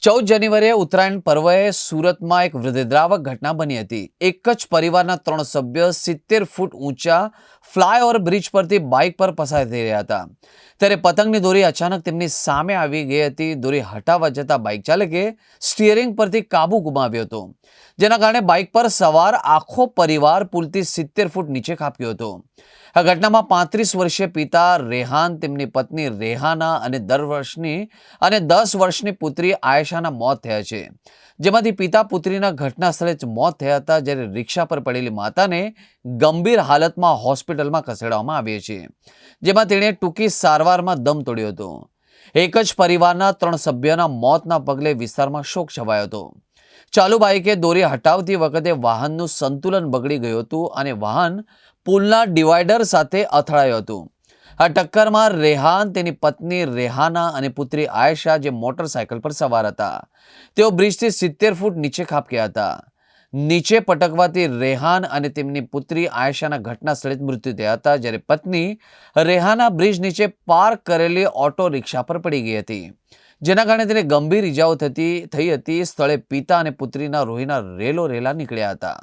14 જાન્યુઆરીએ ઉત્તરાયણ પર્વે સુરતમાં એક હૃદયદ્રાવક ઘટના બની હતી। એક જ પરિવારના 3 સભ્ય 70 ફૂટ ઊંચા ફ્લાયઓવર બ્રિજ પરથી બાઇક પર પસાર થઈ રહ્યા હતા, ત્યારે પતંગની દોરી અચાનક તેમની સામે આવી ગઈ હતી। દોરી હટાવવા જતા બાઇક ચાલકે સ્ટીયરિંગ પરથી કાબુ ગુમાવ્યો હતો, જેના કારણે બાઇક પર સવાર આખો પરિવાર પુલથી 70 ફૂટ નીચે ખાબક્યો હતો। આ ઘટનામાં 35 વર્ષીય પિતા રેહાન, તેમની પત્ની રેહાના અને 10 વર્ષની પુત્રી આયેશાના મોત થયા છે, જેમાંથી પિતા પુત્રીના ઘટના સ્થળે જ મોત થયા હતા, જ્યારે રિક્ષા પર પડેલી માતાને ગંભીર હાલતમાં હોસ્પિટલમાં ખસેડવામાં આવી છે, જેમાં તેણે ટૂંકી સારવારમાં દમ તોડ્યો હતો। એક જ પરિવારના 3 સભ્યોના મોતના પગલે વિસ્તારમાં શોક છવાયો હતો। ચાલુ બાઇકે દોરી હટાવતી વખતે વાહનનું સંતુલન બગડી ગયું હતું અને વાહન પુલના ડિવાઈડર સાથે અથડાયું હતું। આ ટક્કરમાં રેહાન, તેની પત્ની રેહાના અને પુત્રી આયેશા, જે મોટરસાયકલ પર સવાર હતા, તેઓ બ્રિજથી 70 ફૂટ નીચે ખાબક્યા હતા। નીચે પટકવાથી રેહાન અને તેમની પુત્રી આયેશાના ઘટના સ્થળે જ મૃત્યુ થયા હતા, જ્યારે પત્ની રેહાના બ્રિજ નીચે પાર્ક કરેલી ઓટો રિક્ષા પર પડી ગઈ હતી, જેના કારણે તેને ગંભીર ઇજાઓ થઈ હતી। સ્થળે પિતા અને પુત્રીના લોહીના રેલો રેલા નીકળ્યા હતા।